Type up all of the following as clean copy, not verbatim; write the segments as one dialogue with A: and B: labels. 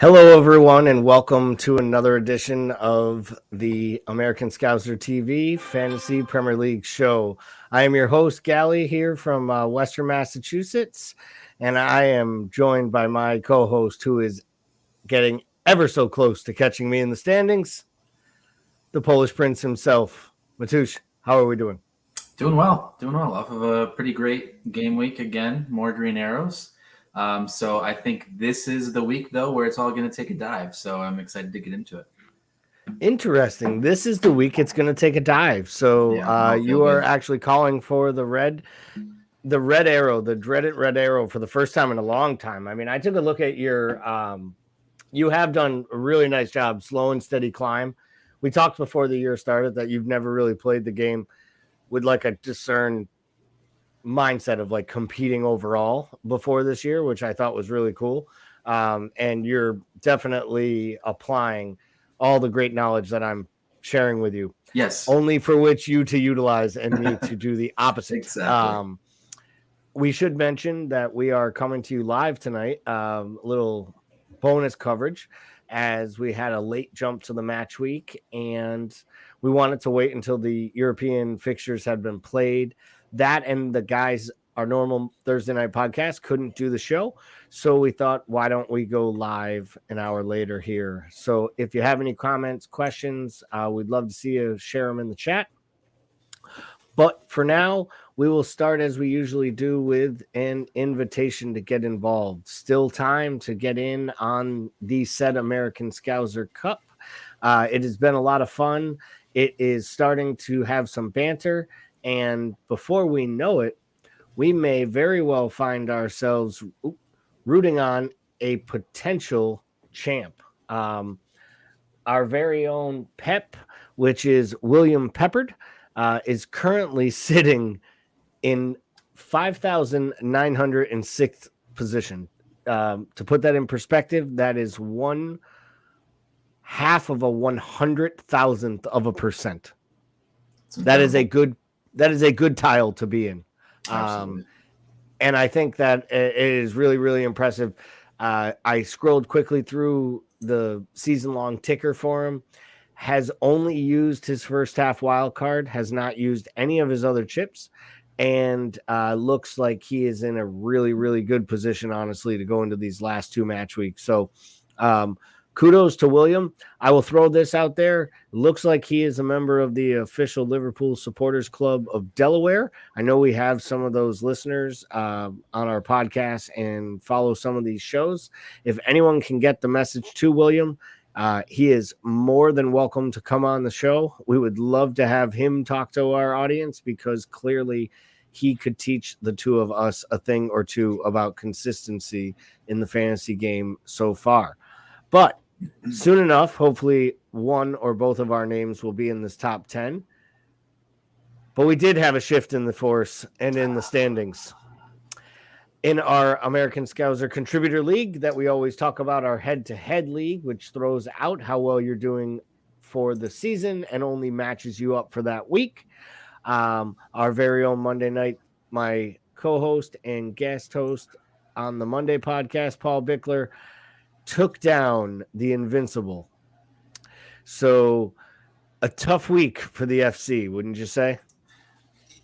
A: Hello, everyone, and welcome to another edition of the American Scouser TV Fantasy Premier League show. I am your host, Gally, here from Western Massachusetts, and I am joined by my co host, who is getting ever so close to catching me in the standings, the Polish Prince himself. Matusz, how are we doing?
B: Doing well. Off of a pretty great game week again, more green arrows. So I think this is the week though where it's all going to take a dive. So I'm excited to get into it.
A: Interesting. This is the week it's going to take a dive. So
B: Yeah, I'll feel
A: you are
B: good.
A: actually calling for the red arrow, the dreaded red arrow, for the first time in a long time. I mean, I took a look at your you have done a really nice job, slow and steady climb. We talked before the year started that you've never really played the game with like a discerned mindset of like competing overall before this year, which I thought was really cool. And you're definitely applying all the great knowledge that I'm sharing with you,
B: Yes,
A: only for which you to utilize and me to do the opposite.
B: exactly.
A: We should mention that we are coming to you live tonight. Little bonus coverage as we had a late jump to the match week, and we wanted to wait until the European fixtures had been played. That and the guys, our normal Thursday night podcast, couldn't do the show. So we thought, why don't we go live an hour later here? So if you have any comments, questions, we'd love to see you share them in the chat. But for now, we will start as we usually do with an invitation to get involved. Still time to get in on the said American Scouser Cup. It has been a lot of fun. It is starting to have some banter. And before we know it, we may very well find ourselves rooting on a potential champ. Our very own Pep, which is William Peppard, is currently sitting in 5,906th position. To put that in perspective, that is 1/2 of a 100,000th of a percent. That is a good tile to be in.
B: Absolutely.
A: And I think that it is really, really impressive. I scrolled quickly through the season-long ticker for him. Has only used his first half wild card, has not used any of his other chips, and looks like he is in a really, really good position, honestly, to go into these last two match weeks. So kudos to William. I will throw this out there. Looks like he is a member of the official Liverpool Supporters Club of Delaware. I know we have some of those listeners on our podcast and follow some of these shows. If anyone can get the message to William, he is more than welcome to come on the show. We would love to have him talk to our audience because clearly he could teach the two of us a thing or two about consistency in the fantasy game so far. But soon enough, hopefully one or both of our names will be in this top 10. But we did have a shift in the force and in the standings. In our American Scouser Contributor League that we always talk about, our head-to-head league, which throws out how well you're doing for the season and only matches you up for that week. Our very own Monday night, my co-host and guest host on the Monday podcast, Paul Bickler, took down the Invincible. So a tough week for the FC, wouldn't you say?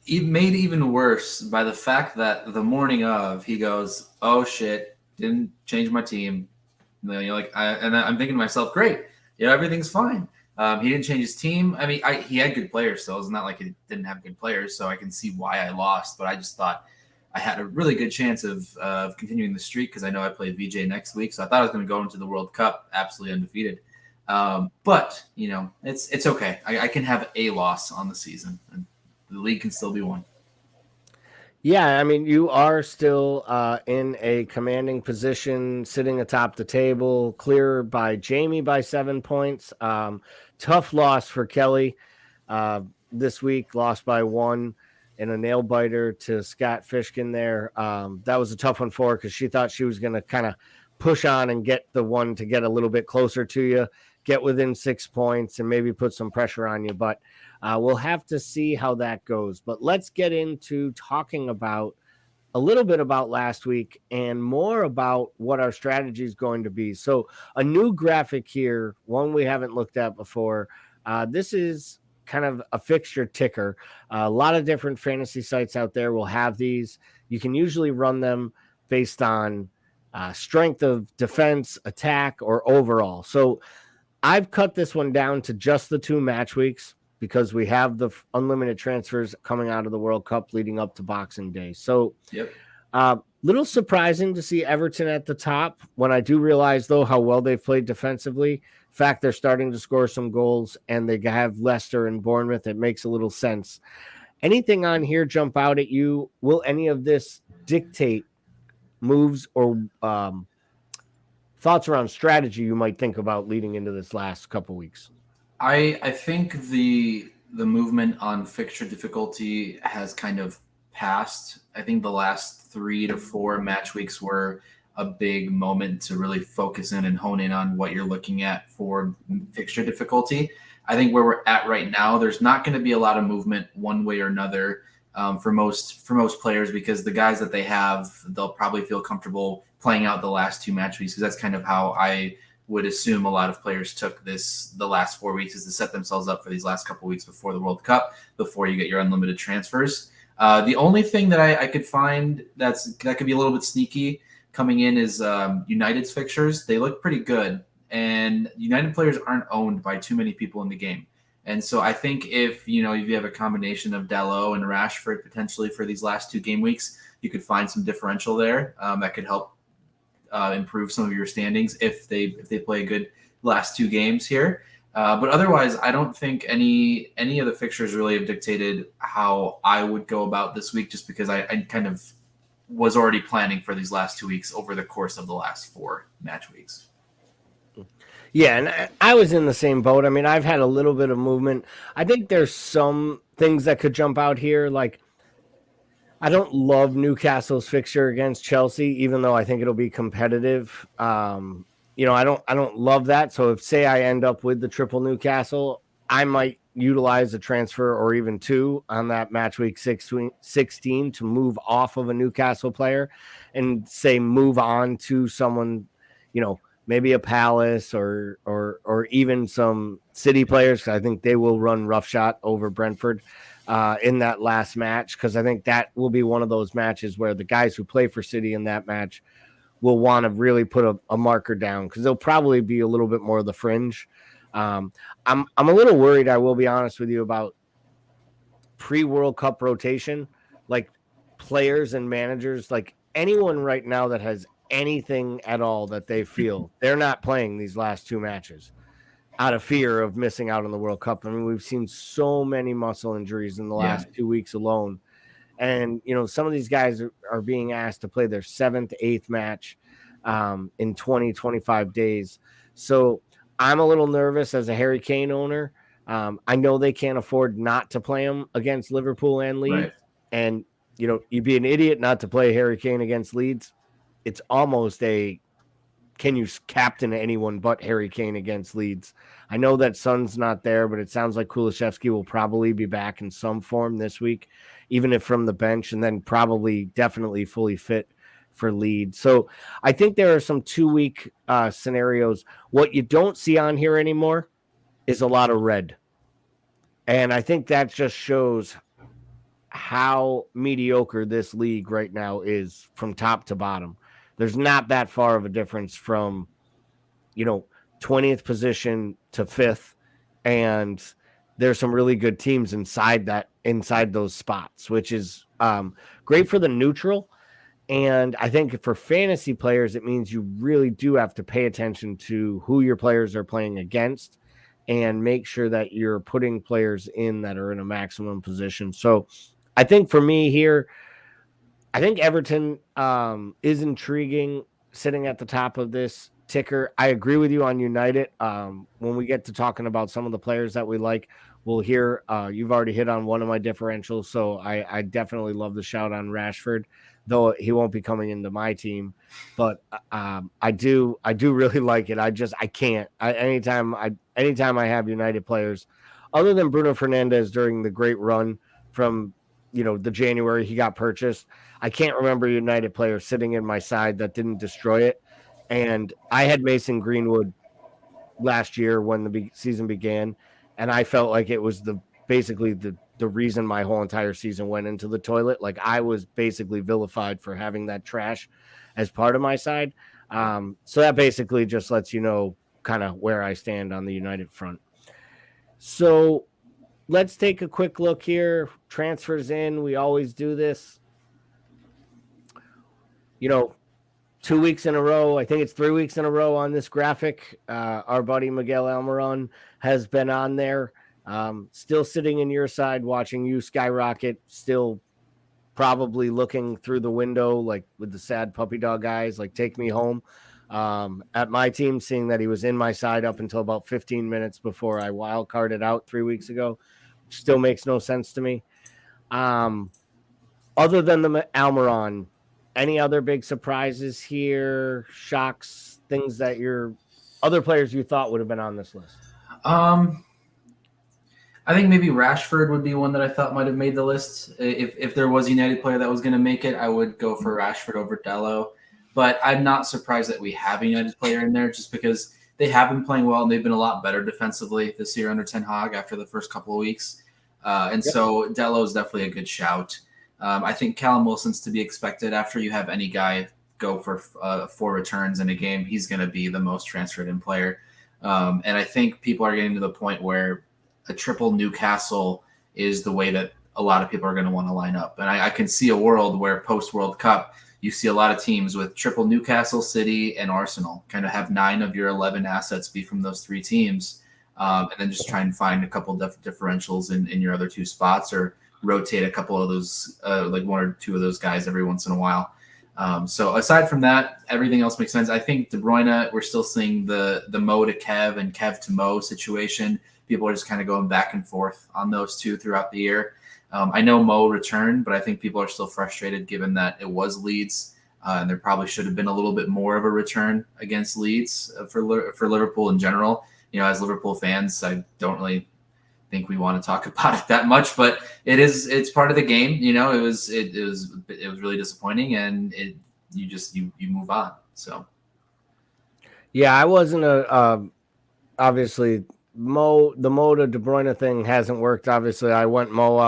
B: It made even worse by the fact that the morning of he goes, "Oh shit, didn't change my team." I'm thinking to myself, "Great, everything's fine." He didn't change his team. I mean, he had good players, so it's not like he didn't have good players. So I can see why I lost, but I just thought I had a really good chance of continuing the streak because I know I play VJ next week. So I thought I was going to go into the World Cup absolutely undefeated. But it's okay. I can have a loss on the season, and the league can still be won.
A: Yeah, I mean, you are still in a commanding position, sitting atop the table, clear by Jamie by 7 points. Tough loss for Kelly this week, lost by 1 in a nail biter to Scott Fishkin there. That was a tough one for her because she thought she was going to kind of push on and get the one to get a little bit closer to you, get within 6 points, and maybe put some pressure on you. But we'll have to see how that goes. But let's get into talking about a little bit about last week and more about what our strategy is going to be. So, a new graphic here, one we haven't looked at before. This is kind of a fixture ticker. A lot of different fantasy sites out there will have these. You can usually run them based on strength of defense, attack, or overall. So, I've cut this one down to just the 2 match weeks because we have the unlimited transfers coming out of the World Cup leading up to Boxing Day. So,
B: Yep.
A: little surprising to see Everton at the top when I do realize, though, how well they've played defensively. In fact, they're starting to score some goals and they have Leicester and Bournemouth. It makes a little sense. Anything on here jump out at you? Will any of this dictate moves or thoughts around strategy you might think about leading into this last couple weeks?
B: I think the movement on fixture difficulty has kind of passed. I think the last 3 to 4 match weeks were a big moment to really focus in and hone in on what you're looking at for fixture difficulty. I think where we're at right now, there's not going to be a lot of movement one way or another for most players, because the guys that they have, they'll probably feel comfortable playing out the last 2 match weeks, because that's kind of how I would assume a lot of players took the last 4 weeks, is to set themselves up for these last couple weeks before the World Cup, before you get your unlimited transfers. The only thing that I could find that could be a little bit sneaky coming in is United's fixtures. They look pretty good, and United players aren't owned by too many people in the game. And so I think if you have a combination of Dalot and Rashford potentially for these last 2 game weeks, you could find some differential there that could help improve some of your standings if they play a good last 2 games here. But otherwise, I don't think any of the fixtures really have dictated how I would go about this week, just because I kind of was already planning for these last 2 weeks over the course of the last 4 match weeks.
A: Yeah, and I was in the same boat. I mean, I've had a little bit of movement. I think there's some things that could jump out here. Like, I don't love Newcastle's fixture against Chelsea, even though I think it'll be competitive. I don't love that. So if, say, I end up with the triple Newcastle, I might utilize a transfer or even 2 on that match week 16 to move off of a Newcastle player and say move on to someone, maybe a Palace or even some City players, because I think they will run roughshod over Brentford in that last match, because I think that will be one of those matches where the guys who play for City in that match will want to really put a marker down, because they'll probably be a little bit more of the fringe. I'm a little worried, I will be honest with you, about pre-World Cup rotation, like players and managers, like anyone right now that has anything at all that they feel they're not playing these last 2 matches out of fear of missing out on the World Cup. I mean, we've seen so many muscle injuries in the last 2 weeks alone. And, some of these guys are being asked to play their 7th, 8th match in 20, 25 days. So I'm a little nervous as a Harry Kane owner. I know they can't afford not to play him against Liverpool and Leeds.
B: Right.
A: And, you'd be an idiot not to play Harry Kane against Leeds. It's almost can you captain anyone but Harry Kane against Leeds? I know that Son's not there, but it sounds like Kulusevski will probably be back in some form this week, even if from the bench, and then probably definitely fully fit for Leeds. So I think there are some 2-week scenarios. What you don't see on here anymore is a lot of red. And I think that just shows how mediocre this league right now is from top to bottom. There's not that far of a difference from, 20th position to 5th. And there's some really good teams inside those spots, which is great for the neutral. And I think for fantasy players, it means you really do have to pay attention to who your players are playing against and make sure that you're putting players in that are in a maximum position. So I think for me here, I think Everton is intriguing sitting at the top of this ticker. I agree with you on United. When we get to talking about some of the players that we like, we'll hear you've already hit on one of my differentials. So I definitely love the shout on Rashford, though he won't be coming into my team. But I do really like it. I can't. Anytime I have United players, other than Bruno Fernandes during the great run from the January he got purchased. I can't remember a United player sitting in my side that didn't destroy it. And I had Mason Greenwood last year when the season began, and I felt like it was basically the reason my whole entire season went into the toilet. Like I was basically vilified for having that trash as part of my side. So that basically just lets you know kind of where I stand on the United front. So let's take a quick look here. Transfers in. We always do this. 2 weeks in a row. I think it's 3 weeks in a row on this graphic. Our buddy Miguel Almiron has been on there. Still sitting in your side, watching you skyrocket. Still probably looking through the window, like with the sad puppy dog eyes, like take me home. At my team, seeing that he was in my side up until about 15 minutes before I wild carded out 3 weeks ago, which still makes no sense to me. Other than the Almiron, any other big surprises here, shocks, things that other players you thought would have been on this list?
B: I think maybe Rashford would be one that I thought might have made the list. If there was a United player that was going to make it, I would go for Rashford over Dello. But I'm not surprised that we have a United player in there just because they have been playing well and they've been a lot better defensively this year under Ten Hag after the first couple of weeks. So Dello is definitely a good shout. I think Callum Wilson's to be expected after you have any guy go for 4 returns in a game. He's going to be the most transferred in player. And I think people are getting to the point where a triple Newcastle is the way that a lot of people are going to want to line up. And I can see a world where post-World Cup, you see a lot of teams with triple Newcastle, City, and Arsenal kind of have 9 of your 11 assets be from those 3 teams. And then just try and find a couple differentials in your other 2 spots or rotate a couple of those, like 1 or 2 of those guys every once in a while. So aside from that, everything else makes sense. I think De Bruyne, we're still seeing the Mo to Kev and Kev to Mo situation. People are just kind of going back and forth on those 2 throughout the year. I know Mo returned, but I think people are still frustrated given that it was Leeds. And there probably should have been a little bit more of a return against Leeds for Liverpool in general. As Liverpool fans, I don't really think we want to talk about it that much, but it's part of the game. It was really disappointing, and you move on. So
A: yeah, I wasn't obviously the Mo to De Bruyne thing hasn't worked. Obviously, I went Mo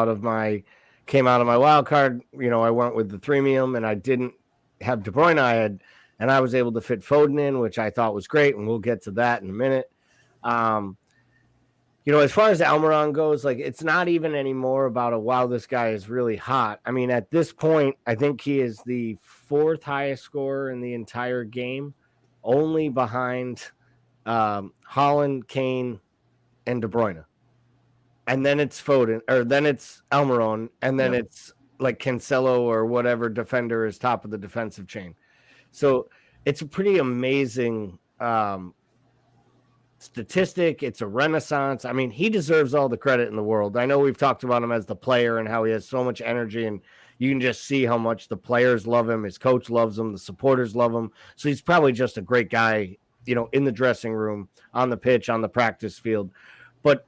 A: came out of my wild card. I went with the premium, and I didn't have De Bruyne. And I was able to fit Foden in, which I thought was great, and we'll get to that in a minute. As far as Almiron goes, like it's not even anymore about wow, this guy is really hot. I mean, at this point, I think he is the 4th highest scorer in the entire game, only behind Haaland, Kane, and De Bruyne. And then it's Foden, or then it's Almiron, and then it's like Cancelo or whatever defender is top of the defensive chain. So it's a pretty amazing statistic. It's a renaissance. I mean, he deserves all the credit in the world. I know we've talked about him as the player and how he has so much energy, and you can just see how much the players love him. His coach loves him. The supporters love him. So he's probably just a great guy, in the dressing room, on the pitch, on the practice field. But,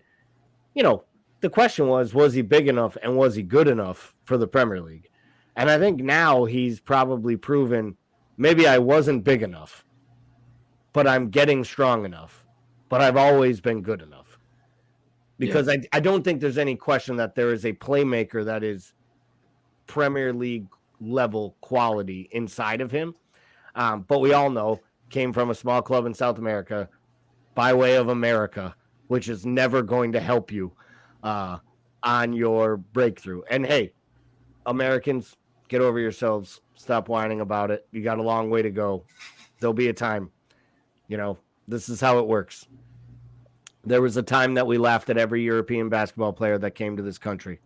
A: the question was he big enough and was he good enough for the Premier League? And I think now he's probably proven maybe I wasn't big enough, but I'm getting strong enough. But I've always been good enough. Because I don't think there's any question that there is a playmaker that is Premier League level quality inside of him. But we all know, came from a small club in South America by way of America, which is never going to help you on your breakthrough. And hey, Americans, get over yourselves. Stop whining about it. You got a long way to go. There'll be a time. This is how it works. There was a time that we laughed at every European basketball player that came to this country.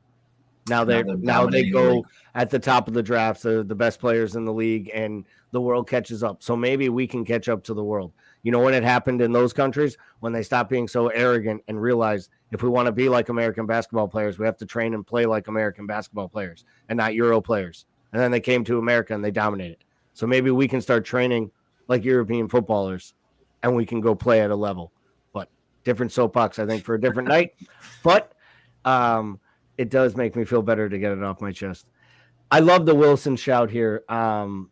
A: Now they go at the top of the drafts, the best players in the league, and the world catches up. So maybe we can catch up to the world. When it happened in those countries, when they stopped being so arrogant and realized if we want to be like American basketball players, we have to train and play like American basketball players and not Euro players. And then they came to America and they dominated. So maybe we can start training like European footballers and we can go play at a level. But different soapbox, I think, for a different night. But it does make me feel better to get it off my chest. I love the Wilson shout here. I'm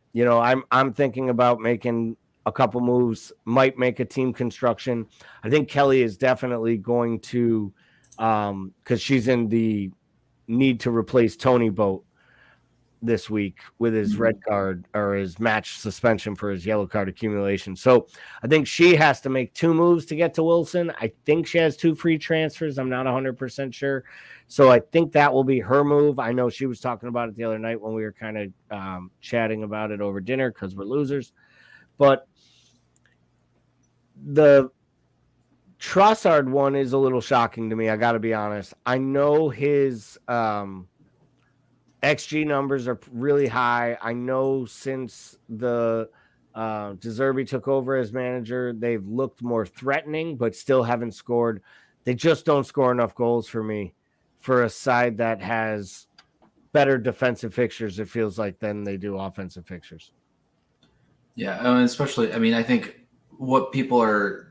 A: thinking about making a couple moves, might make a team construction. I think Kelly is definitely going to, because she's in the need to replace Tony boat this week with his red card or his match suspension for his yellow card accumulation. So I think she has to make 2 moves to get to Wilson. I think she has 2 free transfers. I'm not 100% sure. So I think that will be her move. I know she was talking about it the other night when we were kind of chatting about it over dinner because we're losers. But the Trossard one is a little shocking to me. I got to be honest. I know his XG numbers are really high. I know since the De Zerbi took over as manager, they've looked more threatening, but still haven't scored. They just don't score enough goals for me for a side that has better defensive fixtures, it feels like, than they do offensive fixtures.
B: Yeah, especially, I mean, I think what people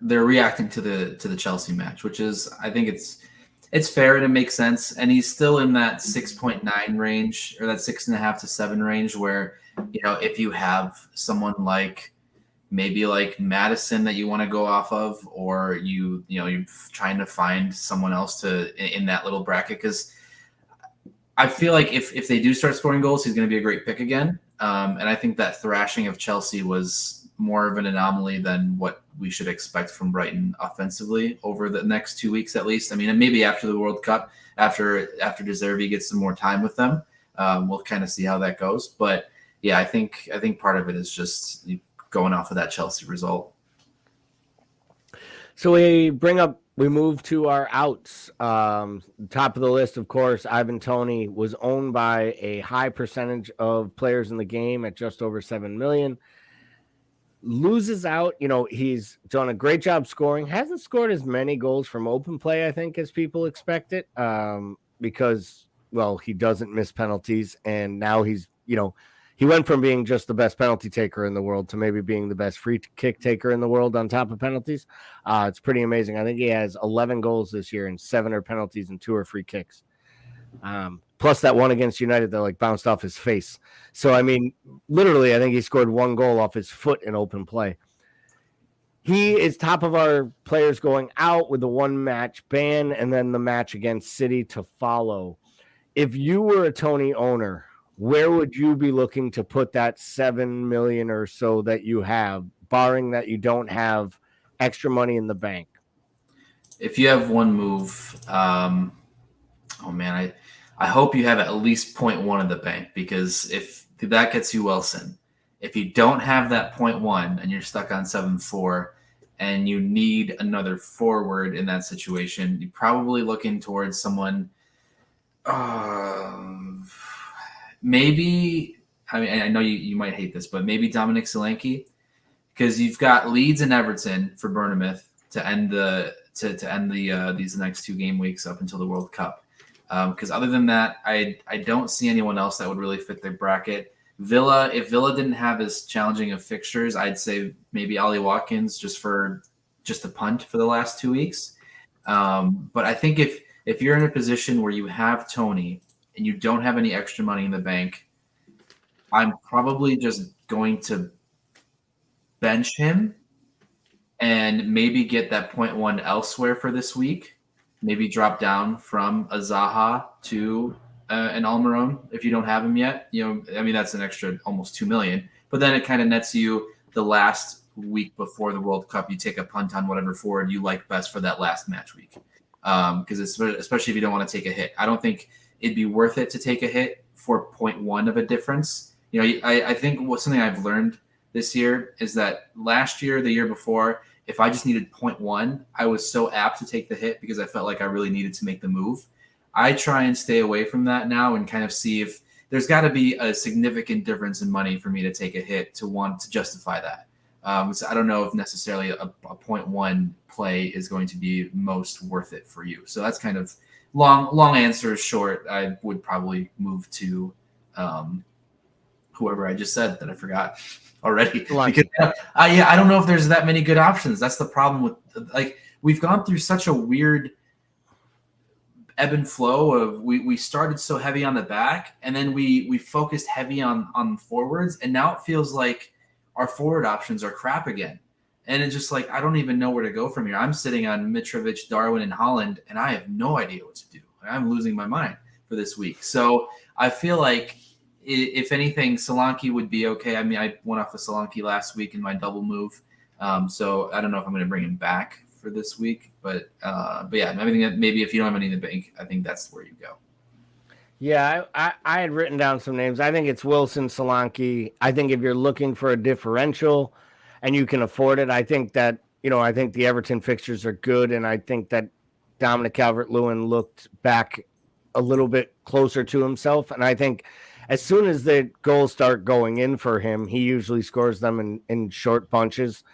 B: they're reacting to the Chelsea match, which is, I think it's fair and it makes sense. And he's still in that 6.9 range, or that 6.5 to 7 range, where, if you have someone like maybe like Madison that you want to go off of, or you're trying to find someone else in that little bracket, because I feel like if they do start scoring goals, he's going to be a great pick again. And I think that thrashing of Chelsea was more of an anomaly than what we should expect from Brighton offensively over the next 2 weeks at least. I mean, and maybe after the World Cup, after De Zerbi gets some more time with them, we'll kind of see how that goes. But yeah, I think part of it is just going off of that Chelsea result.
A: So we move to our outs. Top of the list, of course, Ivan Toney was owned by a high percentage of players in the game at just over 7 million. Loses out. He's done a great job scoring. Hasn't scored as many goals from open play, I think, as people expected, because, well, he doesn't miss penalties. And now he's, he went from being just the best penalty taker in the world to maybe being the best free kick taker in the world on top of penalties. It's pretty amazing. I think he has 11 goals this year, and 7 are penalties and 2 are free kicks. Plus that one against United that bounced off his face. So, I mean, literally, I think he scored 1 goal off his foot in open play. He is top of our players going out with the 1-match ban and then the match against City to follow. If you were a Toney owner, where would you be looking to put that 7 million or so that you have, barring that you don't have extra money in the bank?
B: If you have one move, I hope you have at least 0.1 in the bank, because if that gets you Wilson, if you don't have that 0.1 and you're stuck on 7.4 and you need another forward in that situation, you're probably looking towards someone. Maybe, I mean, I know you might hate this, but maybe Dominic Solanke, because you've got Leeds and Everton for Bournemouth to end these next 2 game weeks up until the World Cup. Because other than that, I don't see anyone else that would really fit their bracket. If Villa didn't have as challenging of fixtures, I'd say maybe Ollie Watkins just a punt for the last 2 weeks. But I think if you're in a position where you have Toney and you don't have any extra money in the bank, I'm probably just going to bench him and maybe get that 0.1 elsewhere for this week. Maybe drop down from a Zaha to an Almiron if you don't have him yet. That's an extra almost 2 million. But then it kind of nets you the last week before the World Cup. You take a punt on whatever forward you like best for that last match week. Because especially if you don't want to take a hit, I don't think it'd be worth it to take a hit for 0.1 of a difference. I think something I've learned this year is that last year, the year before, if I just needed 0.1, I was so apt to take the hit because I felt like I really needed to make the move. I try and stay away from that now and kind of see if there's got to be a significant difference in money for me to take a hit to want to justify that. So I don't know if necessarily a 0.1 play is going to be most worth it for you. So that's kind of long answer short. I would probably move to whoever I just said that I forgot already. Because, I don't know if there's that many good options. That's the problem with, we've gone through such a weird ebb and flow of we started so heavy on the back, and then we focused heavy on forwards, and now it feels like our forward options are crap again. And it's just like I don't even know where to go from here. I'm sitting on Mitrovic, Darwin, and Holland, and I have no idea what to do. I'm losing my mind for this week. So I feel like if anything, Solanke would be okay. I mean, I went off of Solanke last week in my double move, so I don't know if I'm going to bring him back for this week. But yeah, I think that maybe if you don't have any in the bank, I think that's where you go.
A: Yeah, I had written down some names. I think it's Wilson, Solanke. I think if you're looking for a differential and you can afford it, I think that, I think the Everton fixtures are good. And I think that Dominic Calvert-Lewin looked back a little bit closer to himself. And I think as soon as the goals start going in for him, he usually scores them in short bunches.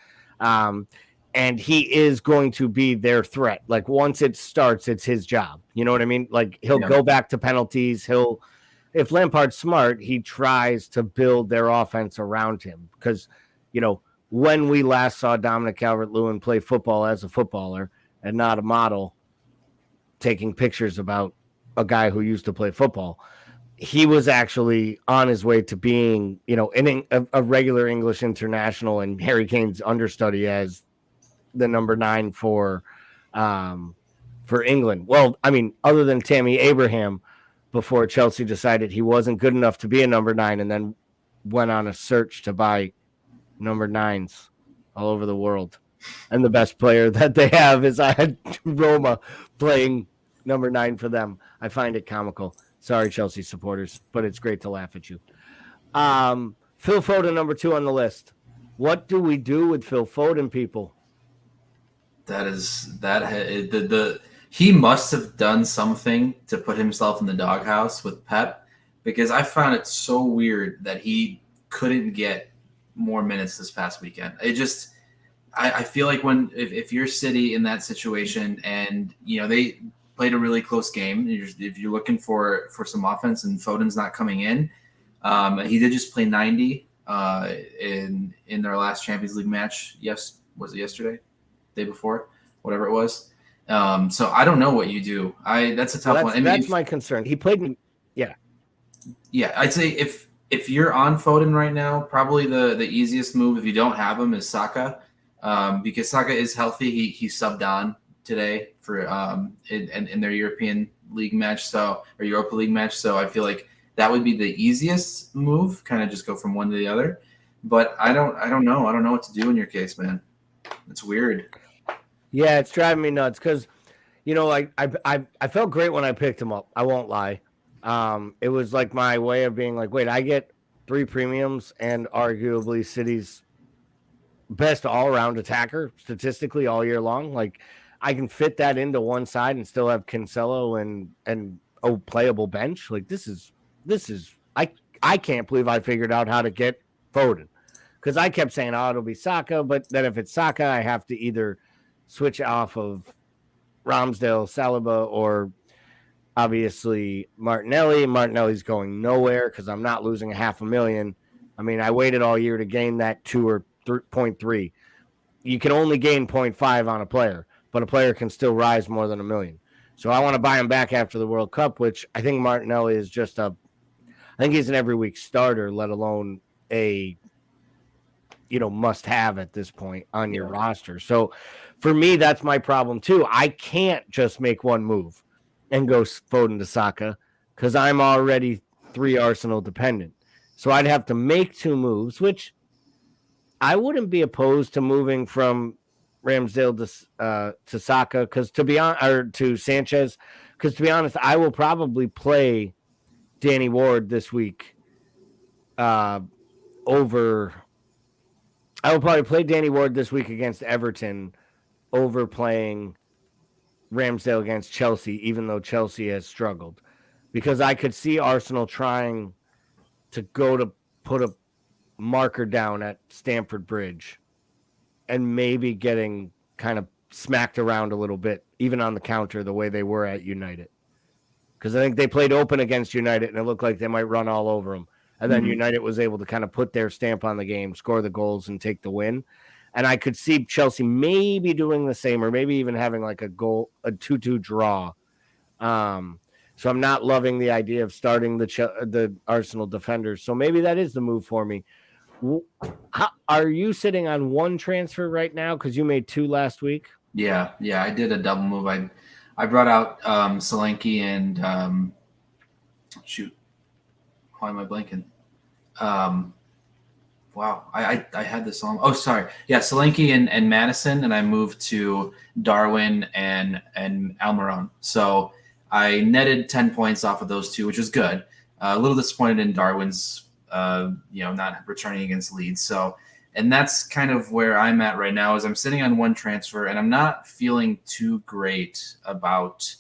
A: And he is going to be their threat. Like once it starts, it's his job. You know what I mean? Like he'll go back to penalties. If Lampard's smart, he tries to build their offense around him because, when we last saw Dominic Calvert-Lewin play football as a footballer and not a model taking pictures about a guy who used to play football, he was actually on his way to being, a regular English international and Harry Kane's understudy as the number 9 for England. Well, I mean, other than Tammy Abraham, before Chelsea decided he wasn't good enough to be a number 9 and then went on a search to buy number 9s all over the world. And the best player that they have is Roma playing number 9 for them. I find it comical. Sorry, Chelsea supporters, but it's great to laugh at you. Phil Foden, number 2 on the list. What do we do with Phil Foden, people?
B: He must have done something to put himself in the doghouse with Pep, because I found it so weird that he couldn't get more minutes this past weekend. I feel like if you're City in that situation and they played a really close game, if you're looking for some offense and Foden's not coming in, he did just play 90 in their last Champions League match. Yes, was it yesterday? Day before, whatever it was. So I don't know what you do. That's a tough one. I mean,
A: that's my concern. He played.
B: Yeah. I'd say if you're on Foden right now, probably the easiest move if you don't have him is Saka, because Saka is healthy. He subbed on today for in their European League match, or Europa League match. So I feel like that would be the easiest move. Kind of just go from one to the other. But I don't know. I don't know what to do in your case, man. It's weird.
A: Yeah, it's driving me nuts because, I felt great when I picked him up. I won't lie. It was like my way of being like, wait, I get 3 premiums and arguably City's best all-around attacker statistically all year long. Like I can fit that into one side and still have Cancelo and playable bench. Like this is I can't believe I figured out how to get Foden. Because I kept saying, it'll be Saka, but then if it's Saka, I have to either switch off of Ramsdale, Saliba, or obviously Martinelli. Martinelli's going nowhere because I'm not losing $500,000. I mean, I waited all year to gain that 2 or 0.3. You can only gain 0.5 on a player, but a player can still rise more than $1 million. So I want to buy him back after the World Cup, which I think Martinelli is I think he's an every week starter, let alone a must have at this point on your roster. So for me, that's my problem too. I can't just make one move and go Foden to Saka because I'm already 3 Arsenal dependent. So I'd have to make 2 moves, which I wouldn't be opposed to moving from Ramsdale to Saka to Sanchez, because to be honest, I will probably play Danny Ward this week over. I will probably play Danny Ward this week against Everton over playing Ramsdale against Chelsea, even though Chelsea has struggled. Because I could see Arsenal trying to go to put a marker down at Stamford Bridge and maybe getting kind of smacked around a little bit, even on the counter, the way they were at United. Because I think they played open against United and it looked like they might run all over them. And then United was able to kind of put their stamp on the game, score the goals, and take the win. And I could see Chelsea maybe doing the same, or maybe even having like a 2-2 draw So I'm not loving the idea of starting the Arsenal defenders. So maybe that is the move for me. Are you sitting on one transfer right now? Because you made two last week.
B: Yeah, I did a double move. I brought out Solanke and shoot, why am I blanking? Wow, I had this on. Oh, sorry. Yeah, Solanke and Madison, and I moved to Darwin and Almiron. So I netted 10 points off of those two, which was good. A little disappointed in Darwin's, not returning against Leeds. So, and that's kind of where I'm at right now. Is I'm sitting on one transfer, and I'm not feeling too great about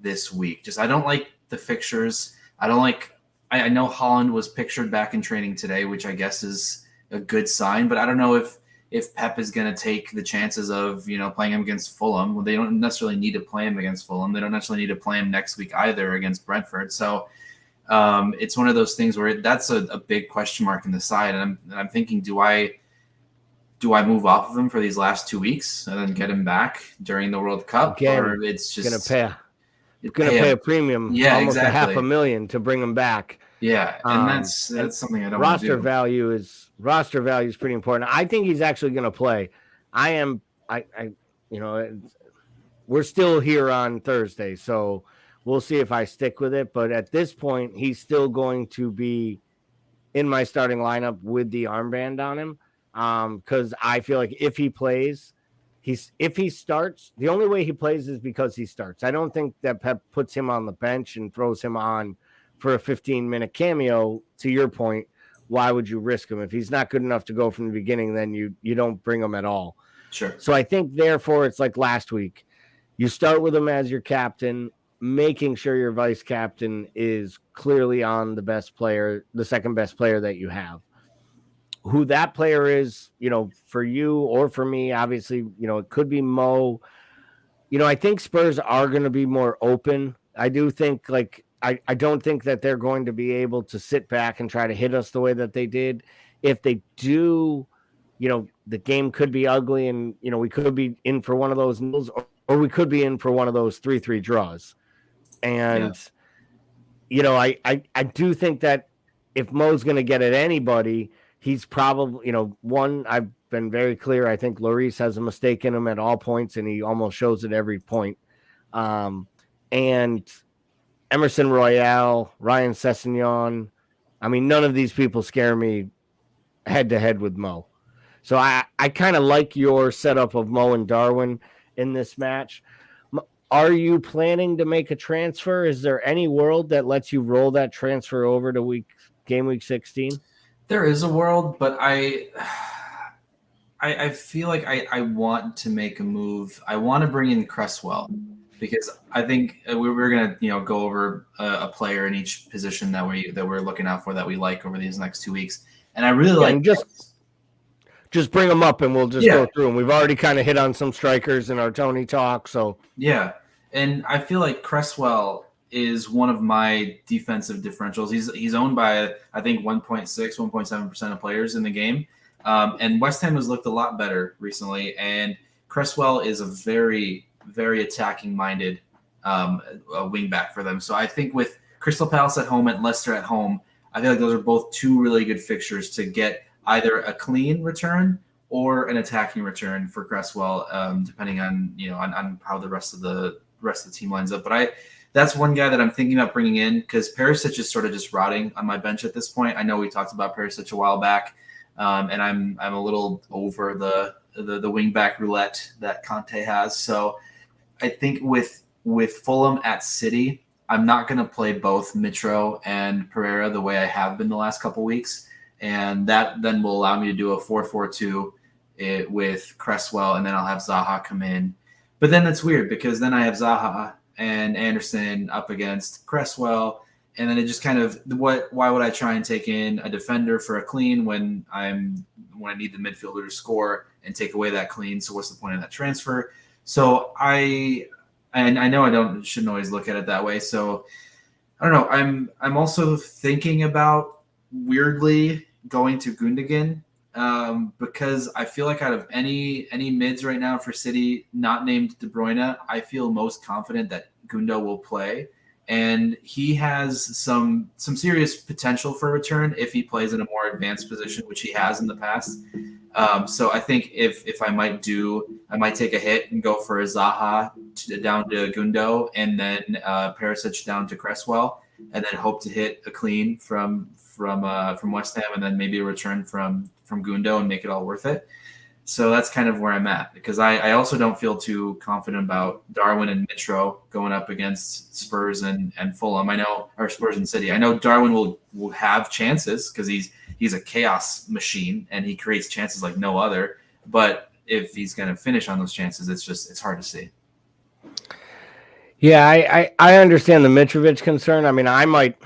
B: this week. Just I don't like the fixtures. I don't like. I know Holland was pictured back in training today, which I guess is a good sign, but I don't know if Pep is going to take the chances of playing him against Fulham. Well, they don't necessarily need to play him against Fulham. They don't necessarily need to play him next week either against Brentford. So it's one of those things where that's a big question mark in the side, and I'm thinking, do I move off of him for these last 2 weeks and then get him back during the World Cup, or it's just
A: going to pay a premium, almost
B: exactly.
A: $500,000 to bring him back.
B: Yeah, and that's something I don't want to do.
A: Roster value is pretty important. I think he's actually going to play. We're still here on Thursday, so we'll see if I stick with it. But at this point, he's still going to be in my starting lineup with the armband on him, because I feel like if he plays, if he starts, the only way he plays is because he starts. I don't think that Pep puts him on the bench and throws him on for a 15-minute cameo. To your point, why would you risk him? If he's not good enough to go from the beginning, then you don't bring him at all.
B: Sure.
A: So I think, therefore, it's like last week. You start with him as your captain, making sure your vice captain is clearly on the second best player that you have. Who that player is, for you or for me, obviously, it could be Mo. I think Spurs are going to be more open. I do think, I don't think that they're going to be able to sit back and try to hit us the way that they did. If they do, the game could be ugly, and, we could be in for one of those nils, or we could be in for one of those 3-3 draws. And, I do think that if Mo's going to get at anybody, he's probably, I've been very clear. I think Lloris has a mistake in him at all points, and he almost shows it every point. And Emerson Royale, Ryan Sessegnon, none of these people scare me head-to-head with Mo. So I kind of like your setup of Mo and Darwin in this match. Are you planning to make a transfer? Is there any world that lets you roll that transfer over to game week 16?
B: There is a world, but I feel like I want to make a move. I want to bring in Cresswell, because I think we're going to go over a player in each position that we're looking out for that we like over these next 2 weeks. And I really like
A: just bring them up and we'll just go through them. We've already kind of hit on some strikers in our Tony talk. So
B: yeah. And I feel like Cresswell is one of my defensive differentials. He's owned by, I think, 1.7% of players in the game. And West Ham has looked a lot better recently. And Cresswell is a very, very attacking-minded wing back for them. So I think with Crystal Palace at home and Leicester at home, I feel like those are both two really good fixtures to get either a clean return or an attacking return for Cresswell, depending on on how the rest of the team lines up. But that's one guy that I'm thinking about bringing in, because Perisic is sort of just rotting on my bench at this point. I know we talked about Perisic a while back, and I'm a little over the wing back roulette that Conte has. So I think with Fulham at City, I'm not going to play both Mitro and Pereira the way I have been the last couple weeks, and that then will allow me to do a 4-4-2 with Cresswell, and then I'll have Zaha come in. But then that's weird, because then I have Zaha and Anderson up against Cresswell, and then it just kind of why would I try and take in a defender for a clean when I need the midfielder to score and take away that clean? So what's the point of that transfer? So I know shouldn't always look at it that way. So I don't know. I'm also thinking about weirdly going to Gundogan, because I feel like out of any mids right now for City not named De Bruyne, I feel most confident that Gundo will play, and he has some serious potential for return if he plays in a more advanced position, which he has in the past. So I think if I might take a hit and go for a Zaha down to Gundo, and then Perisic down to Cresswell, and then hope to hit a clean from West Ham, and then maybe a return from Gundo and make it all worth it. So that's kind of where I'm at, because I also don't feel too confident about Darwin and Mitro going up against Spurs and Fulham. Or Spurs and City. I know Darwin will have chances because he's a chaos machine and he creates chances like no other. But if he's going to finish on those chances, it's hard to see.
A: Yeah, I understand the Mitrovic concern. I mean, I might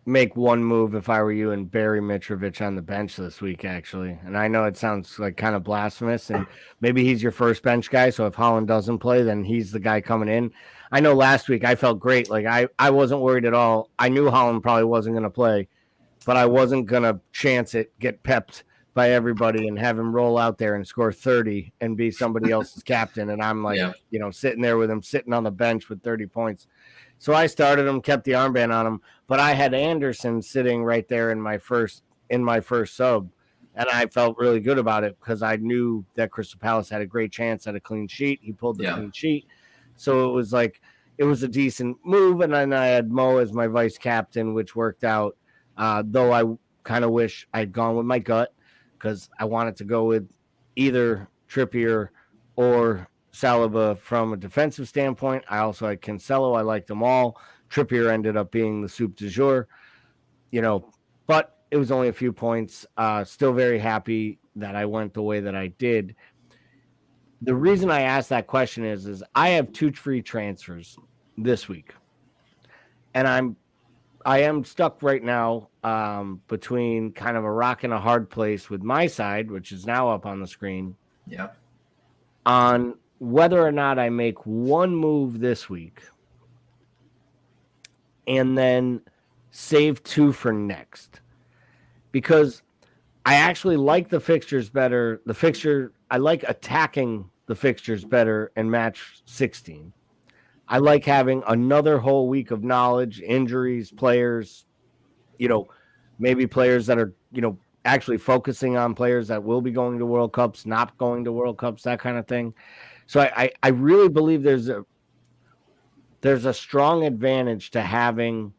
A: make one move if I were you and bury Mitrovic on the bench this week, actually. And I know it sounds like kind of blasphemous, and maybe he's your first bench guy. So if Haaland doesn't play, then he's the guy coming in. I know last week I felt great. Like I wasn't worried at all. I knew Haaland probably wasn't going to play, but I wasn't going to chance it, get pepped by everybody and have him roll out there and score 30 and be somebody else's captain. And I'm like, sitting there with him, sitting on the bench with 30 points. So I started him, kept the armband on him, but I had Anderson sitting right there in my first sub, and I felt really good about it because I knew that Crystal Palace had a great chance at a clean sheet. He pulled the clean sheet, so it was a decent move. And then I had Mo as my vice captain, which worked out. Though I kind of wish I'd gone with my gut because I wanted to go with either Trippier or Saliba from a defensive standpoint. I also had Cancelo. I liked them all. Trippier ended up being the soup du jour, but it was only a few points. Still very happy that I went the way that I did. The reason I asked that question is I have 2 free transfers this week, and I am stuck right now between kind of a rock and a hard place with my side, which is now up on the screen.
B: Yeah.
A: On whether or not I make one move this week and then save 2 for next, because I actually like the fixtures better. I like attacking the fixtures better in match 16. I like having another whole week of knowledge, injuries, players, maybe players that are, actually focusing on players that will be going to World Cups, not going to World Cups, that kind of thing. So I really believe there's a strong advantage to having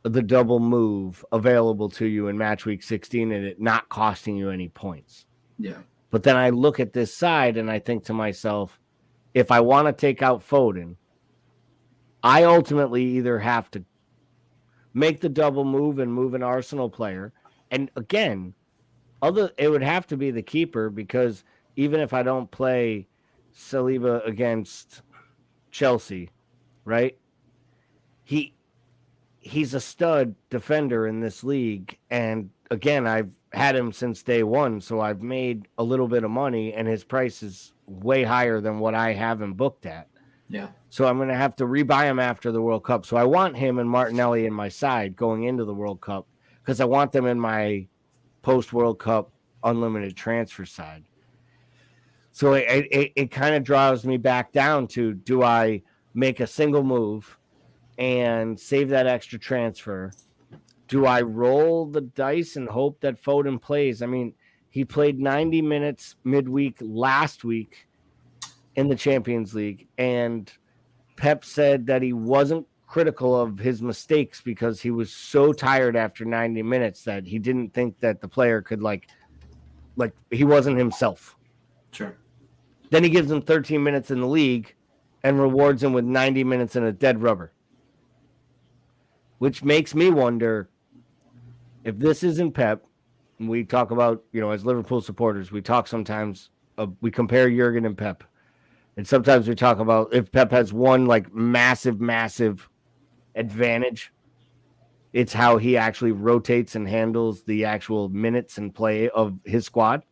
A: the double move available to you in match week 16 and it not costing you any points.
B: Yeah.
A: But then I look at this side and I think to myself, if I want to take out Foden, I ultimately either have to make the double move and move an Arsenal player. And again, it would have to be the keeper, because even if I don't play Saliba against Chelsea, right? He's a stud defender in this league. And again, I've had him since day one, so I've made a little bit of money, and his price is way higher than what I have him booked at.
B: Yeah.
A: So I'm going to have to rebuy him after the World Cup. So I want him and Martinelli in my side going into the World Cup, because I want them in my post-World Cup unlimited transfer side. So it kind of draws me back down to, do I make a single move and save that extra transfer? Do I roll the dice and hope that Foden plays? I mean, he played 90 minutes midweek last week in the Champions League, and Pep said that he wasn't critical of his mistakes because he was so tired after 90 minutes that he didn't think that the player could like he wasn't himself.
B: Sure.
A: Then he gives him 13 minutes in the league and rewards him with 90 minutes in a dead rubber, which makes me wonder if this isn't Pep. And we talk about, as Liverpool supporters, we talk sometimes, we compare Jurgen and Pep. And sometimes we talk about if Pep has one massive, massive advantage, it's how he actually rotates and handles the actual minutes and play of his squad.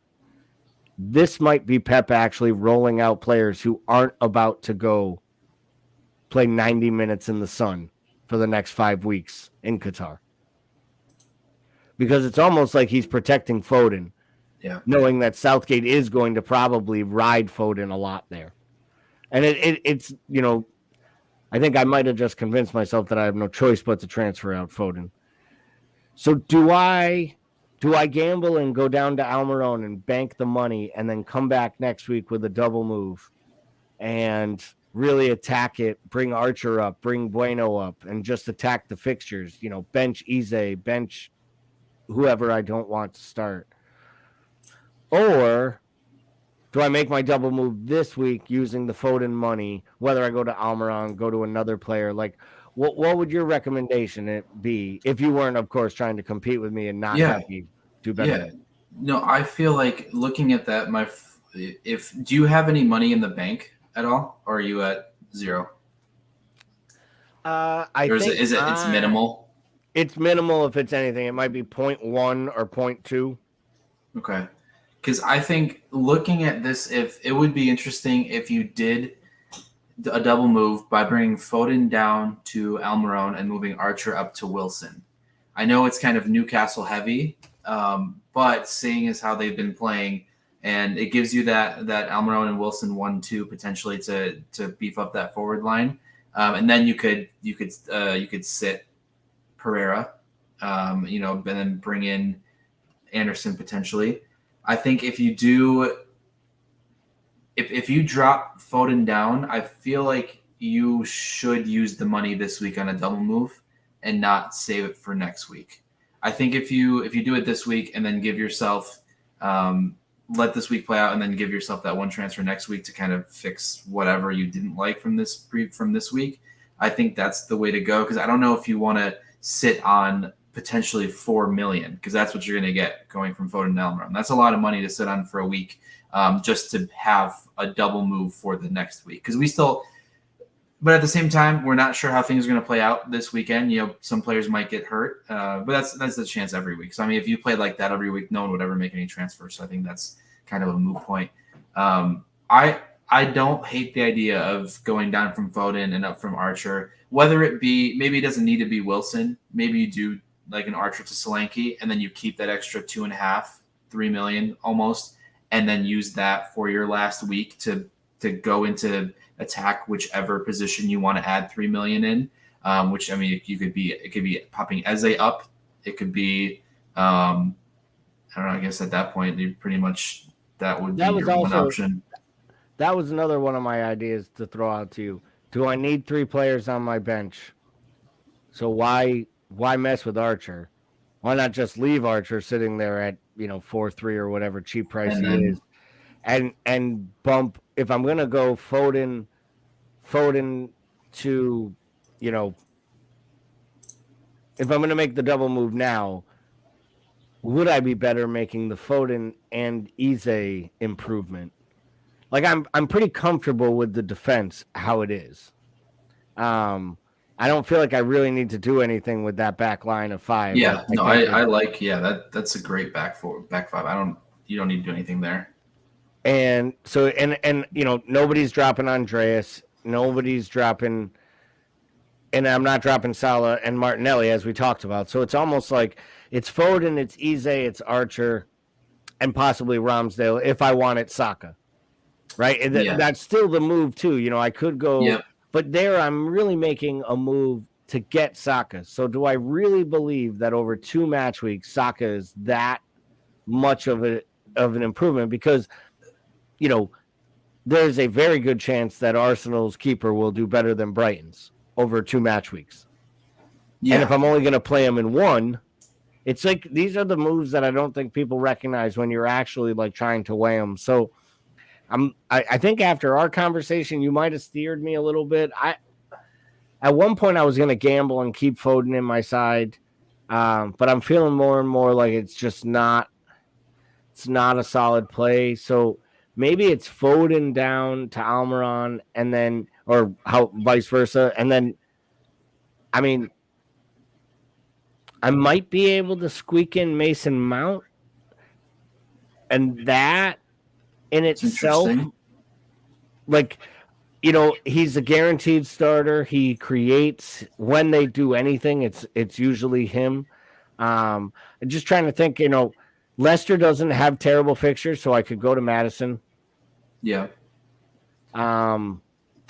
A: This might be Pep actually rolling out players who aren't about to go play 90 minutes in the sun for the next 5 weeks in Qatar. Because it's almost like he's protecting Foden, knowing that Southgate is going to probably ride Foden a lot there. And it's, I think I might have just convinced myself that I have no choice but to transfer out Foden. So do I gamble and go down to Almiron and bank the money and then come back next week with a double move and really attack it, bring Archer up, bring Bueno up, and just attack the fixtures, bench Eze, bench whoever I don't want to start? Or do I make my double move this week using the Foden money, whether I go to Almiron, go to another player? Like, what would your recommendation be if you weren't, of course, trying to compete with me and not have me do better?
B: Yeah. No, I feel like looking at that, do you have any money in the bank at all, or are you at zero? It's minimal?
A: It's minimal if it's anything. It might be 0.1 or 0.2.
B: Okay. Because I think looking at this, if it would be interesting if you did a double move by bringing Foden down to Almiron and moving Archer up to Wilson. I know it's kind of Newcastle heavy, but seeing as how they've been playing, and it gives you that Almiron and Wilson 1-2 potentially to beef up that forward line, and then you could sit Pereira, and then bring in Anderson potentially. I think if you do, if you drop Foden down, I feel like you should use the money this week on a double move and not save it for next week. I think if you do it this week and then give yourself let this week play out and then give yourself that one transfer next week to kind of fix whatever you didn't like from this week, I think that's the way to go, because I don't know if you want to sit on potentially $4 million, because that's what you're going to get going from Foden to Almiron. That's a lot of money to sit on for a week, just to have a double move for the next week. But at the same time, we're not sure how things are going to play out this weekend. Some players might get hurt, but that's the chance every week. So I mean, if you played like that every week, no one would ever make any transfers. So I think that's kind of a moot point. I don't hate the idea of going down from Foden and up from Archer. Whether it be, maybe it doesn't need to be Wilson. Maybe you do like an Archer to Solanke, and then you keep that extra 2.5-3 million almost, and then use that for your last week to go into attack whichever position you want to add 3 million in. Which, I mean, it could be popping Eze up. It could be, I don't know. I guess at that point, you pretty much that would be your one option.
A: That was another one of my ideas to throw out to you. Do I need 3 players on my bench? So why mess with Archer? Why not just leave Archer sitting there at 4-3 or whatever cheap price he is, and bump, if I'm gonna go Foden to, if I'm gonna make the double move now, would I be better making the Foden and Eze improvement? Like, I'm pretty comfortable with the defense how it is. I don't feel like I really need to do anything with that back line of 5.
B: Yeah, I like that's a great back 5. You don't need to do anything there.
A: And so and nobody's dropping Andreas, nobody's dropping, and I'm not dropping Salah and Martinelli as we talked about. So it's almost like it's Foden, it's Eze, it's Archer, and possibly Ramsdale if I wanted Saka. Right? And that's still the move too. I could go, but there I'm really making a move to get Saka. So do I really believe that over 2 match weeks Saka is that much of an improvement? Because there's a very good chance that Arsenal's keeper will do better than Brighton's over 2 match weeks. Yeah. And if I'm only going to play him in 1, it's like these are the moves that I don't think people recognize when you're actually like trying to weigh them. So I think after our conversation, you might have steered me a little bit. At one point I was going to gamble and keep Foden in my side, but I'm feeling more and more like it's not a solid play. So maybe it's Foden down to Almiron, and then, or how vice versa, and then, I mean, I might be able to squeak in Mason Mount, and that in itself, like, he's a guaranteed starter. He creates when they do anything. It's usually him. I'm just trying to think. Leicester doesn't have terrible fixtures, so I could go to Madison.
B: Yeah.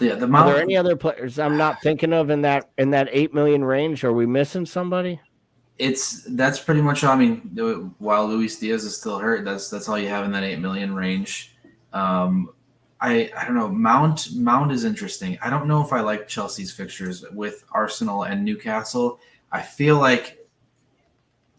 B: The
A: Are there
B: Mount.
A: any other players I'm not thinking of in that 8 million range? Are we missing somebody?
B: That's pretty much. I mean, while Luis Diaz is still hurt, that's all you have in that 8 million range. Um, I don't know. Mount is interesting. I don't know if I like Chelsea's fixtures with Arsenal and Newcastle. I feel like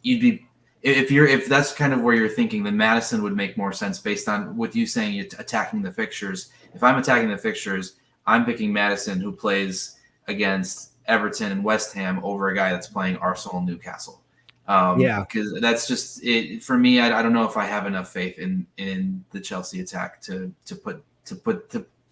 B: you'd be if that's kind of where you're thinking, then Madison would make more sense based on with you saying you're attacking the fixtures. If I'm attacking the fixtures, I'm picking Madison, who plays against Everton and West Ham, over a guy that's playing Arsenal and Newcastle.
A: Yeah.
B: Because that's just it for me. I don't know if I have enough faith in the Chelsea attack to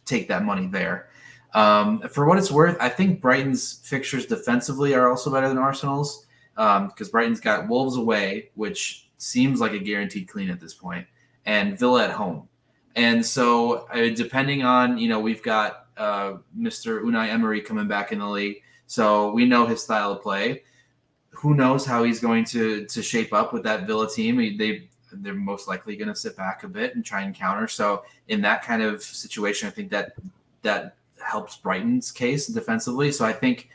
B: take that money there. For what it's worth, I think Brighton's fixtures defensively are also better than Arsenal's, because Brighton's got Wolves away, which seems like a guaranteed clean at this point, and Villa at home. And so, depending on, we've got Mr. Unai Emery coming back in the league, so we know his style of play. Who knows how he's going to shape up with that Villa team? They're most likely going to sit back a bit and try and counter. So in that kind of situation, I think that helps Brighton's case defensively. So I think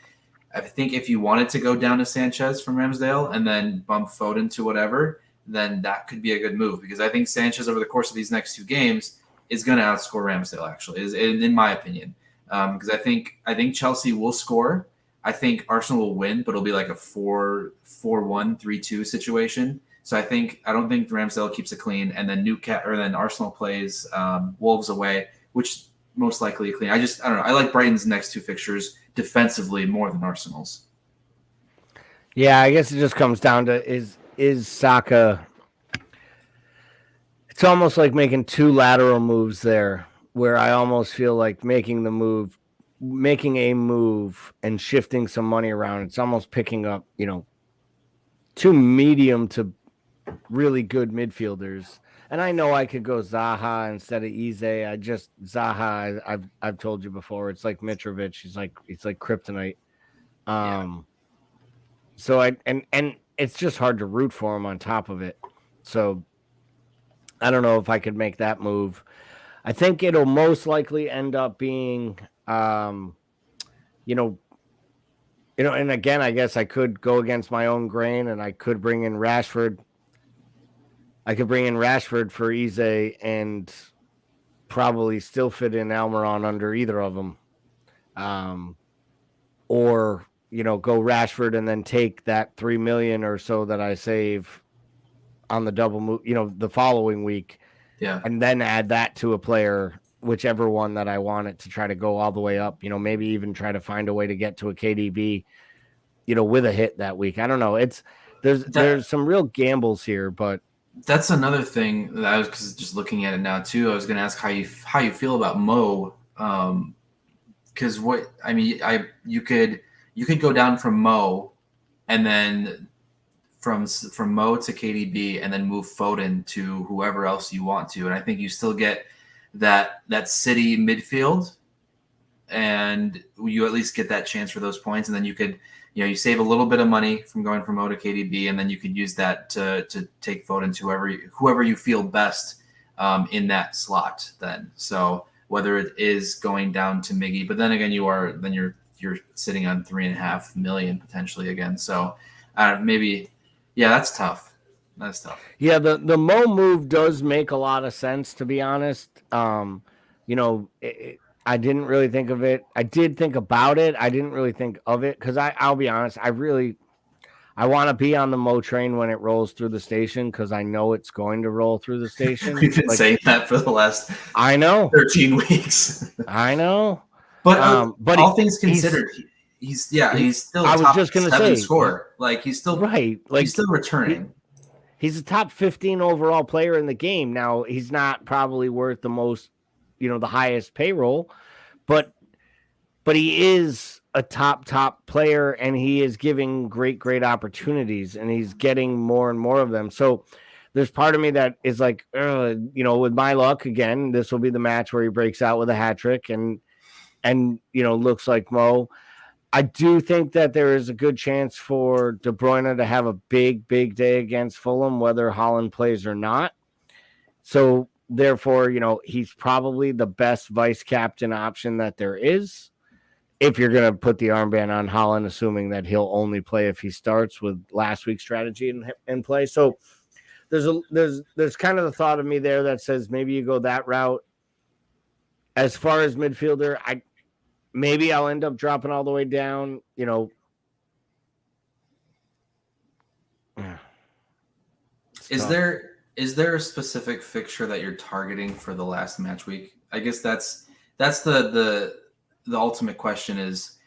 B: if you wanted to go down to Sanchez from Ramsdale and then bump Foden to whatever, then that could be a good move, because I think Sanchez over the course of these next two games is going to outscore Ramsdale, actually, is in my opinion. Because I think Chelsea will score. I think Arsenal will win, but it'll be like a 4-1, 3-2 situation. So I don't think Ramsdale keeps it clean, and then Arsenal plays Wolves away, which most likely a clean. I don't know. I like Brighton's next two fixtures defensively more than Arsenal's.
A: Yeah, I guess it just comes down to is Saka. It's almost like making two lateral moves there, where I almost feel like making a move and shifting some money around. It's almost picking up, two medium to really good midfielders. And I know I could go Zaha instead of Eze. Zaha. I've told you before. It's like Mitrovic. He's like kryptonite. So and it's just hard to root for him on top of it. So I don't know if I could make that move. I think it'll most likely end up being, and again, I guess I could go against my own grain and I could bring in Rashford. I could bring in Rashford for Eze and probably still fit in Almiron under either of them. Or, go Rashford and then take that 3 million or so that I save on the double move, the following week.
B: Yeah.
A: And then add that to a player, whichever one that I want it to try to go all the way up, maybe even try to find a way to get to a KDB, with a hit that week. I don't know. There's some real gambles here, but
B: that's another thing that I was just looking at it now too. I was going to ask how you feel about Mo, because you could go down from Mo, and then from Mo to KDB, and then move Foden to whoever else you want to, and I think you still get that City midfield, and you at least get that chance for those points, and then you could. You save a little bit of money from going from Mo to KDB, and then you could use that to take Foden to whoever you feel best in that slot. Then, so whether it is going down to Miggy, but then again, you're sitting on 3.5 million potentially again. So maybe, yeah, that's tough. That's tough.
A: Yeah, the Mo move does make a lot of sense, to be honest. I didn't really think of it. I did think about it. I didn't really think of it because I'll be honest. I want to be on the Mo train when it rolls through the station, because I know it's going to roll through the station.
B: We've been saying that for the last 13 weeks.
A: I know.
B: But all things considered, he's still
A: I was
B: top
A: just going to say
B: scorer. Like he's still
A: right. Like
B: he's still returning.
A: He's a top 15 overall player in the game. Now he's not probably worth the most, the highest payroll, but he is a top player, and he is giving great opportunities, and he's getting more and more of them. So there's part of me that is like, with my luck again, this will be the match where he breaks out with a hat trick and looks like Mo. I do think that there is a good chance for De Bruyne to have a big day against Fulham, whether Haaland plays or not. So therefore, he's probably the best vice captain option that there is. If you're going to put the armband on Holland, assuming that he'll only play if he starts with last week's strategy in play. So there's kind of the thought of me there that says maybe you go that route. As far as midfielder, maybe I'll end up dropping all the way down,
B: Is there a specific fixture that you're targeting for the last match week? I guess that's the ultimate question is,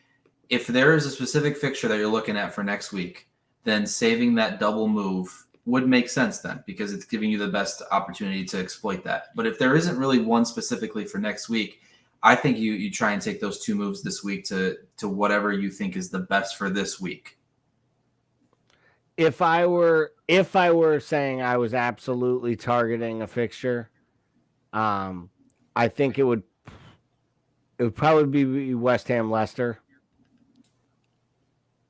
B: if there is a specific fixture that you're looking at for next week, then saving that double move would make sense then, because it's giving you the best opportunity to exploit that. But if there isn't really one specifically for next week, I think you try and take those 2 moves this week to whatever you think is the best for this week.
A: If I were saying I was absolutely targeting a fixture, I think it would probably be West Ham Leicester.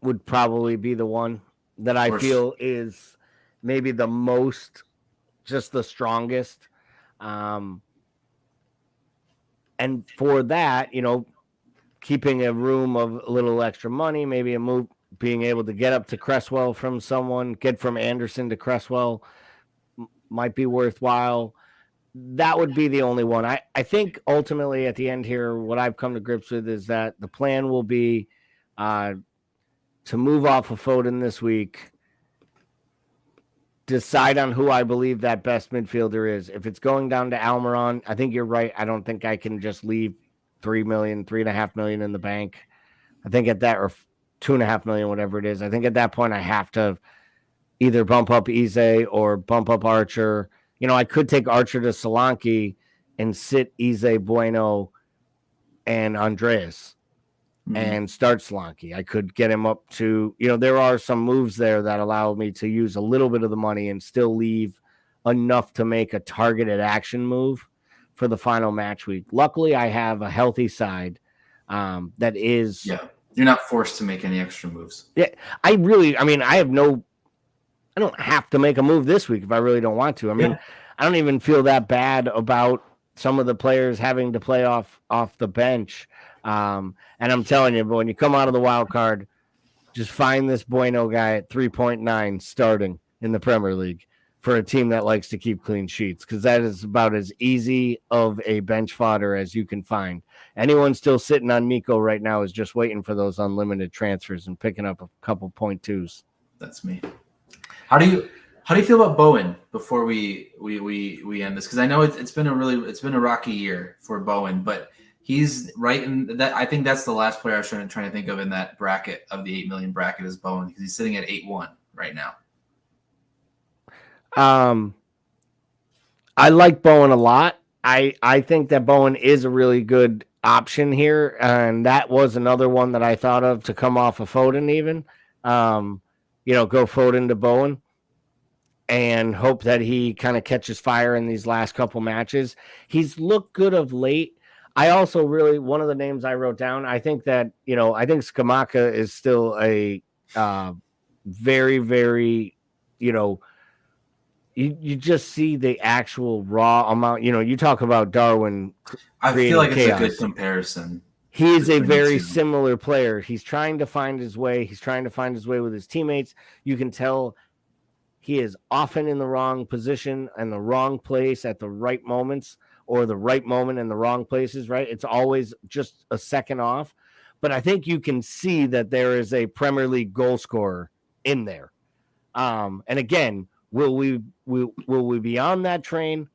A: Would probably be the one that I feel is maybe the most, just the strongest. And for that, keeping a room of a little extra money, maybe a move, being able to get up to Cresswell from someone, get from Anderson to Cresswell might be worthwhile. That would be the only one. I think ultimately at the end here, what I've come to grips with is that the plan will be to move off of Foden this week, decide on who I believe that best midfielder is. If it's going down to Almiron, I think you're right. I don't think I can just leave $3.5 million in the bank. I think at that, or $2.5 million, whatever it is, I think at that point I have to either bump up Eze or bump up Archer. I could take Archer to Solanke and sit Eze, Bueno, and Andreas and start Solanke. I could get him up to, there are some moves there that allow me to use a little bit of the money and still leave enough to make a targeted action move for the final match week. Luckily, I have a healthy side that is...
B: Yeah, you're not forced to make any extra moves.
A: Yeah, I don't have to make a move this week if I really don't want to. I don't even feel that bad about some of the players having to play off the bench. And I'm telling you, but when you come out of the wild card, just find this Bueno guy at 3.9 starting in the Premier League for a team that likes to keep clean sheets, because that is about as easy of a bench fodder as you can find. Anyone still sitting on Nico right now is just waiting for those unlimited transfers and picking up a couple 0.2s.
B: That's me. How do you feel about Bowen before we end this? Because I know it's been a rocky year for Bowen, but he's right in that. I think that's the last player I was trying to think of in that bracket of the 8 million bracket is Bowen, because he's sitting at 8-1 right now.
A: I like Bowen a lot. I think that Bowen is a really good option here, and that was another one that I thought of to come off of Foden even. Go Foden to Bowen and hope that he kind of catches fire in these last couple matches. He's looked good of late. I also one of the names I wrote down, I think that, I think Scamacca is still a very, very, you just see the actual raw amount. You talk about Darwin.
B: I feel like it's a good comparison.
A: He is a very similar player. He's trying to find his way. He's trying to find his way with his teammates. You can tell he is often in the wrong position and the wrong place at the right moments, or the right moment in the wrong places, right? It's always just a second off. But I think you can see that there is a Premier League goal scorer in there. And again, will we be on that train?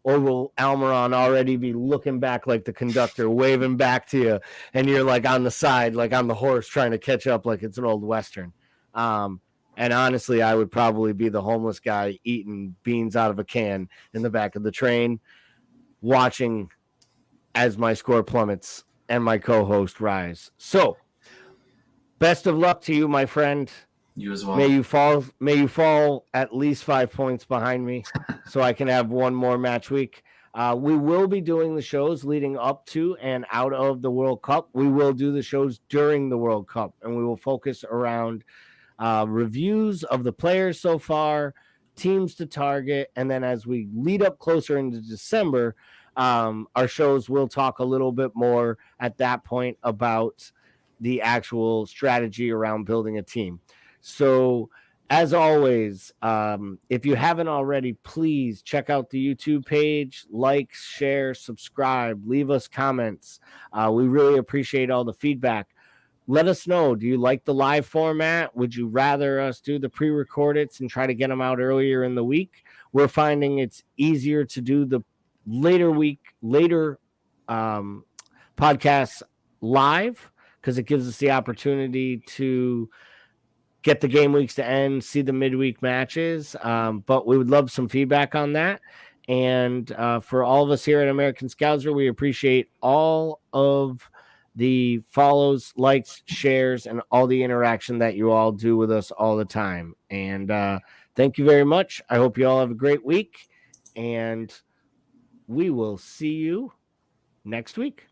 A: Or will Almiron already be looking back like the conductor, waving back to you, and you're like on the side, like on the horse, trying to catch up like it's an old Western? And honestly, I would probably be the homeless guy eating beans out of a can in the back of the train, watching as my score plummets and my co-host rise. So, best of luck to you, my friend.
B: You as well.
A: May you fall at least 5 points behind me so I can have one more match week. We will be doing the shows leading up to and out of the World Cup. We will do the shows during the World Cup, and we will focus around reviews of the players so far, teams to target. And then as we lead up closer into December, our shows will talk a little bit more at that point about the actual strategy around building a team. So, as always, if you haven't already, please check out the YouTube page, like, share, subscribe, leave us comments. We really appreciate all the feedback. Let us know. Do you like the live format? Would you rather us do the pre-recorded and try to get them out earlier in the week? We're finding it's easier to do the later podcasts live because it gives us the opportunity to get the game weeks to end, see the midweek matches. But we would love some feedback on that. And for all of us here at American Scouser, we appreciate all of the follows, likes, shares, and all the interaction that you all do with us all the time. And thank you very much. I hope you all have a great week. And we will see you next week.